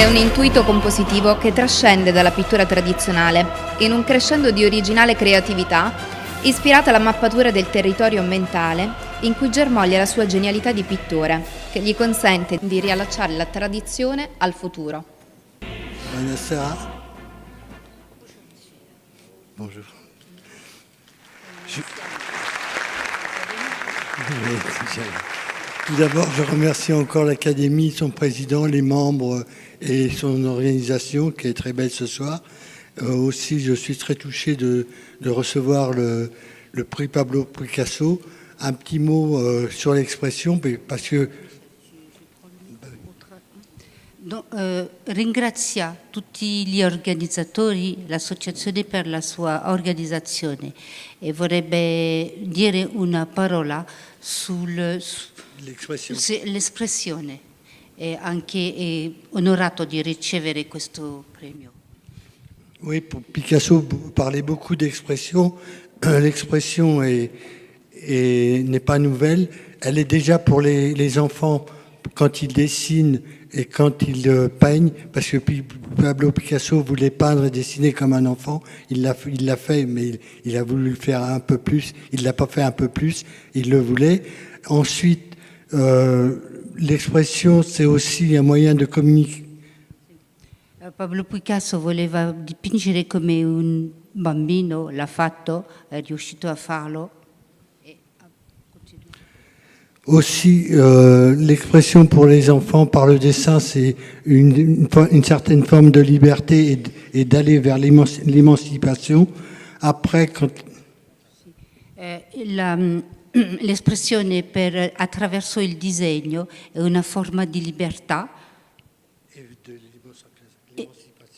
È un intuito compositivo che trascende dalla pittura tradizionale, in un crescendo di originale creatività, ispirata alla mappatura del territorio mentale, in cui germoglia la sua genialità di pittore, che gli consente di riallacciare la tradizione al futuro. Buonasera. Bonjour. Tout d'abord, je remercie encore l'Académie, son président, les membres et son organisation qui est très belle ce soir. Aussi, je suis très touché de recevoir le prix Pablo Picasso. Un petit mot sur l'expression, parce que... Ringrazia tutti gli organizzatori, l'associazione per la sua organizzazione e vorrebbe dire una parola sull'espressione e anche è onorato di ricevere questo premio. Oui, pour Picasso parlait beaucoup d'expression. L'expression n'est pas nouvelle. Elle est déjà pour les enfants quand ils dessinent et quand ils peignent, parce que Pablo Picasso voulait peindre et dessiner comme un enfant. Il l'a fait, mais il a voulu le faire un peu plus. Il ne l'a pas fait un peu plus, il le voulait. Ensuite, l'expression, c'est aussi un moyen de communiquer. Pablo Picasso voleva dipingere come un bambino, l'ha fatto, è riuscito a farlo. Aussi, l'expression pour les enfants par le dessin, c'est une certaine forme de liberté et d'aller vers l'émancipation. Après, quand... L'espressione attraverso il disegno è una forma di libertà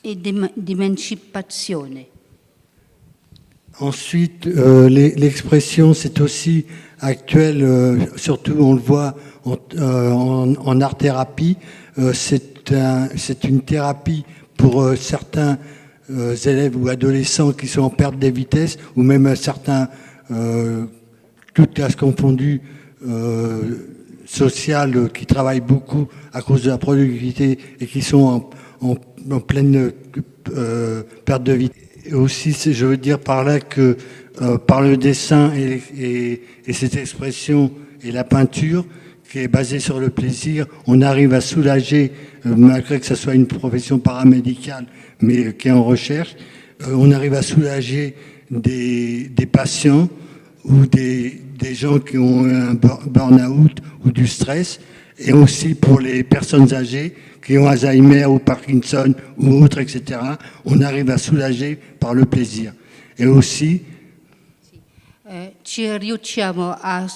e di emancipazione. Ensuite, l'expression, c'est aussi actuel, surtout on le voit en art-thérapie. C'est une thérapie pour certains élèves ou adolescents qui sont en perte de vitesse, ou même certains, toutes classes confondues, sociales, qui travaillent beaucoup à cause de la productivité et qui sont en pleine perte de vitesse. Et aussi, je veux dire par là que par le dessin et cette expression et la peinture, qui est basée sur le plaisir, on arrive à soulager, malgré que ce soit une profession paramédicale, mais qui est en recherche, on arrive à soulager des patients ou des gens qui ont un burn-out ou du stress, et aussi pour les personnes âgées qui ont Alzheimer ou Parkinson ou autres, etc., on arrive à soulager par le plaisir. Et aussi... Ci riusciamo a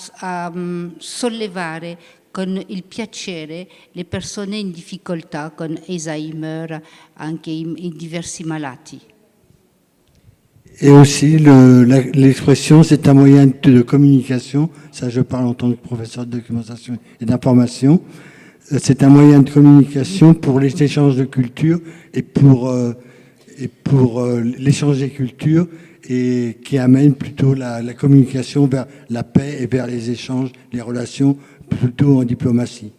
sollevare con il piacere le persone in difficoltà con Alzheimer, anche i diversi malati. Et aussi, l'expression, c'est un moyen de communication. Ça, je parle en tant que professeur de documentation et d'information. C'est un moyen de communication pour les échanges de culture et pour l'échange des cultures, et qui amène plutôt la communication vers la paix et vers les échanges, les relations, plutôt en diplomatie.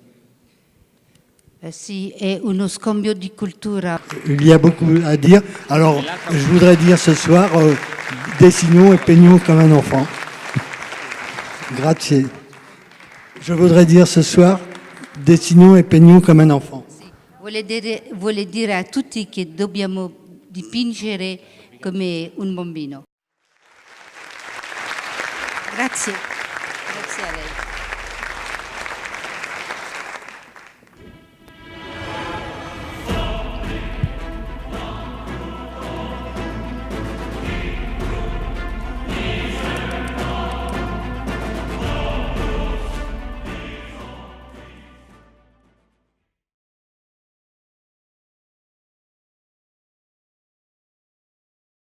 Sì, è uno scambio di cultura. Il y a beaucoup à dire. Alors, je voudrais dire ce soir, dessinons et peignons comme un enfant. Grazie. Je voudrais dire ce soir, dessinons et peignons comme un enfant. Vuole dire a tutti che dobbiamo dipingere come un bambino. Grazie. Grazie a lei.